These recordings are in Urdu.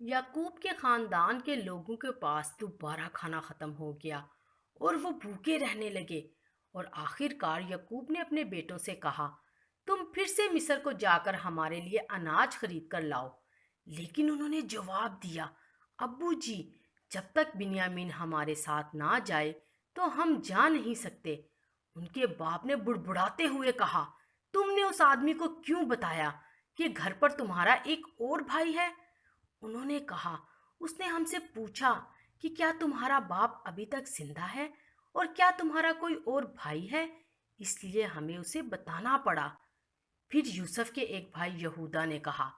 یعقوب کے خاندان کے لوگوں کے پاس دوبارہ کھانا ختم ہو گیا اور وہ بھوکے رہنے لگے۔ اور آخر کار یعقوب نے اپنے بیٹوں سے کہا، تم پھر سے مصر کو جا کر ہمارے لیے اناج خرید کر لاؤ۔ لیکن انہوں نے جواب دیا، ابو جی، جب تک بنیامین ہمارے ساتھ نہ جائے تو ہم جا نہیں سکتے۔ ان کے باپ نے بڑبڑاتے ہوئے کہا، تم نے اس آدمی کو کیوں بتایا کہ گھر پر تمہارا ایک اور بھائی ہے؟ انہوں نے کہا، اس نے ہم سے پوچھا کہ کیا تمہارا باپ ابھی تک زندہ ہے اور کیا تمہارا کوئی اور بھائی ہے، اس لیے ہمیں اسے بتانا پڑا۔ پھر یوسف کے ایک بھائی یہودا نے کہا،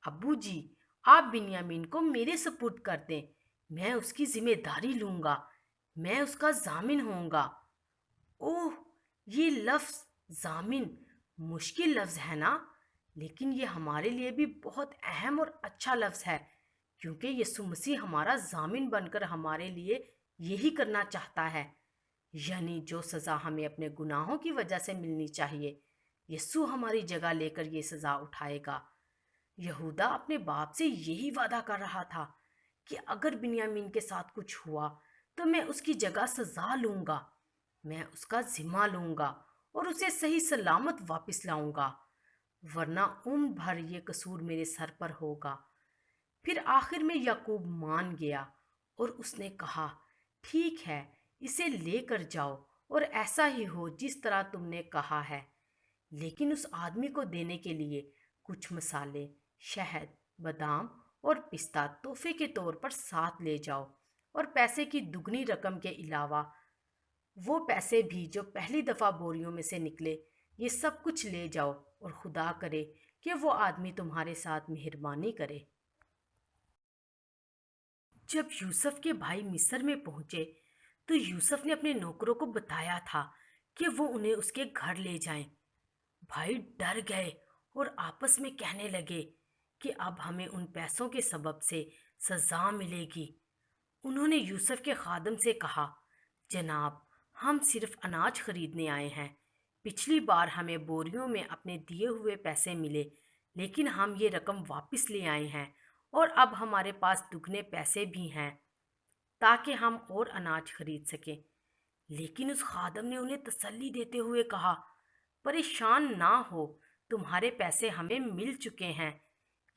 ابو جی، آپ بنیامین کو میرے سپرد کر دیں، میں اس کی ذمہ داری لوں گا، میں اس کا ضامن ہوں گا۔ اوہ، یہ لفظ ضامن مشکل لفظ ہے نا، لیکن یہ ہمارے لیے بھی بہت اہم اور اچھا لفظ ہے، کیونکہ یسوع مسیح ہمارا ضامن بن کر ہمارے لیے یہی کرنا چاہتا ہے۔ یعنی جو سزا ہمیں اپنے گناہوں کی وجہ سے ملنی چاہیے، یسوع ہماری جگہ لے کر یہ سزا اٹھائے گا۔ یہودا اپنے باپ سے یہی وعدہ کر رہا تھا کہ اگر بنیامین کے ساتھ کچھ ہوا تو میں اس کی جگہ سزا لوں گا، میں اس کا ذمہ لوں گا اور اسے صحیح سلامت واپس لاؤں گا، ورنہ عمر بھر یہ قصور میرے سر پر ہوگا۔ پھر آخر میں یعقوب مان گیا اور اس نے کہا، ٹھیک ہے، اسے لے کر جاؤ اور ایسا ہی ہو جس طرح تم نے کہا ہے، لیکن اس آدمی کو دینے کے لیے کچھ مسالے، شہد، بادام اور پستہ تحفے کے طور پر ساتھ لے جاؤ، اور پیسے کی دگنی رقم کے علاوہ وہ پیسے بھی جو پہلی دفعہ بوریوں میں سے نکلے، یہ سب کچھ لے جاؤ، اور خدا کرے کہ وہ آدمی تمہارے ساتھ مہربانی کرے۔ جب یوسف کے بھائی مصر میں پہنچے تو یوسف نے اپنے نوکروں کو بتایا تھا کہ وہ انہیں اس کے گھر لے جائیں۔ بھائی ڈر گئے اور آپس میں کہنے لگے کہ اب ہمیں ان پیسوں کے سبب سے سزا ملے گی۔ انہوں نے یوسف کے خادم سے کہا، جناب، ہم صرف اناج خریدنے آئے ہیں۔ پچھلی بار ہمیں بوریوں میں اپنے دیے ہوئے پیسے ملے، لیکن ہم یہ رقم واپس لے آئے ہیں، اور اب ہمارے پاس دگنے پیسے بھی ہیں تاکہ ہم اور اناج خرید سکیں۔ لیکن اس خادم نے انہیں تسلی دیتے ہوئے کہا، پریشان نہ ہو، تمہارے پیسے ہمیں مل چکے ہیں،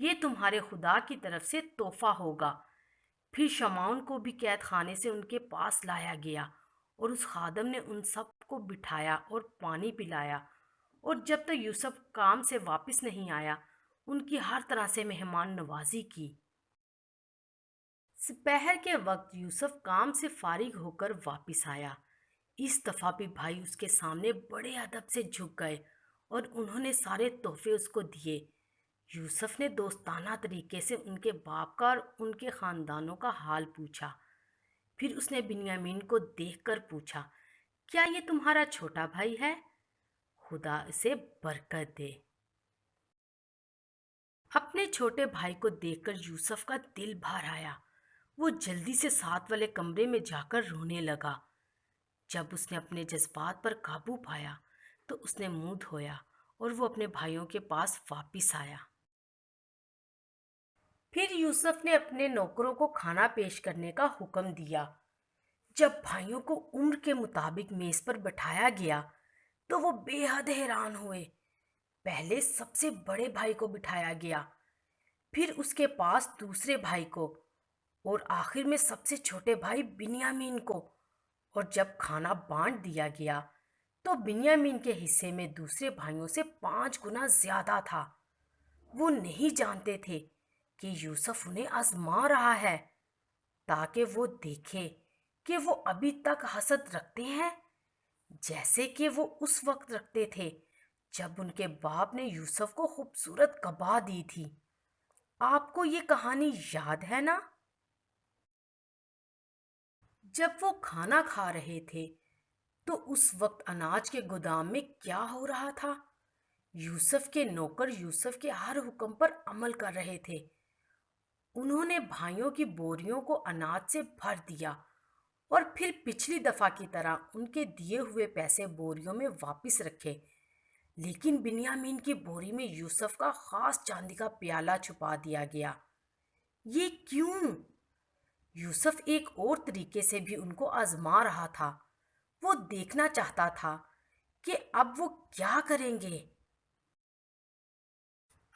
یہ تمہارے خدا کی طرف سے تحفہ ہوگا۔ پھر شمعون کو بھی قید خانے سے ان کے پاس لایا گیا، اور اس خادم نے ان سب کو بٹھایا اور پانی پلایا، اور جب تک یوسف کام سے واپس نہیں آیا ان کی ہر طرح سے مہمان نوازی کی۔ سپہر کے وقت یوسف کام سے فارغ ہو کر واپس آیا۔ اس دفعہ بھی بھائی اس کے سامنے بڑے ادب سے جھک گئے اور انہوں نے سارے تحفے اس کو دیے۔ یوسف نے دوستانہ طریقے سے ان کے باپ کا اور ان کے خاندانوں کا حال پوچھا۔ پھر اس نے بنیامین کو دیکھ کر پوچھا، کیا یہ تمہارا چھوٹا بھائی ہے؟ خدا اسے برکت دے۔ اپنے چھوٹے بھائی کو دیکھ کر یوسف کا دل بھر آیا۔ وہ جلدی سے ساتھ والے کمرے میں جا کر رونے لگا۔ جب اس نے اپنے جذبات پر قابو پایا تو اس نے منہ دھویا اور وہ اپنے بھائیوں کے پاس واپس آیا۔ پھر یوسف نے اپنے نوکروں کو کھانا پیش کرنے کا حکم دیا۔ جب بھائیوں کو عمر کے مطابق میز پر بٹھایا گیا تو وہ بے حد حیران ہوئے۔ پہلے سب سے بڑے بھائی کو بٹھایا گیا، پھر اس کے پاس دوسرے بھائی کو، اور آخر میں سب سے چھوٹے بھائی بنیامین کو۔ اور جب کھانا بانٹ دیا گیا تو بنیامین کے حصے میں دوسرے بھائیوں سے 5 گنا زیادہ تھا۔ وہ نہیں جانتے تھے کہ یوسف انہیں آزما رہا ہے تاکہ وہ دیکھے کہ وہ ابھی تک حسد رکھتے ہیں جیسے کہ وہ اس وقت رکھتے تھے جب ان کے باپ نے یوسف کو خوبصورت کبا دی تھی۔ آپ کو یہ کہانی یاد ہے نا؟ جب وہ کھانا کھا رہے تھے تو اس وقت اناج کے گودام میں کیا ہو رہا تھا؟ یوسف کے نوکر یوسف کے ہر حکم پر عمل کر رہے تھے۔ انہوں نے بھائیوں کی بوریوں کو اناج سے بھر دیا اور پھر پچھلی دفعہ کی طرح ان کے دیے ہوئے پیسے بوریوں میں واپس رکھے۔ لیکن بنیامین کی بوری میں یوسف کا خاص چاندی کا پیالہ چھپا دیا گیا۔ یہ کیوں؟ یوسف ایک اور طریقے سے بھی ان کو آزما رہا تھا۔ وہ دیکھنا چاہتا تھا کہ اب وہ کیا کریں گے۔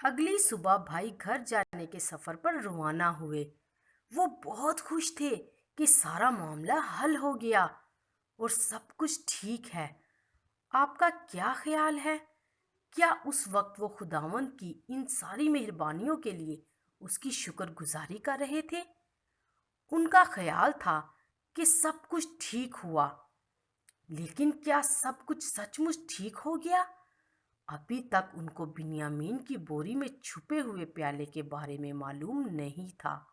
اگلی صبح بھائی گھر جانے کے سفر پر روانہ ہوئے۔ وہ بہت خوش تھے کہ سارا معاملہ حل ہو گیا اور سب کچھ ٹھیک ہے۔ آپ کا کیا خیال ہے؟ کیا اس وقت وہ خداوند کی ان ساری مہربانیوں کے لیے اس کی شکر گزاری کر رہے تھے؟ ان کا خیال تھا کہ سب کچھ ٹھیک ہوا، لیکن کیا سب کچھ سچ مچ ٹھیک ہو گیا؟ ابھی تک ان کو بنیامین کی بوری میں چھپے ہوئے پیالے کے بارے میں معلوم نہیں تھا۔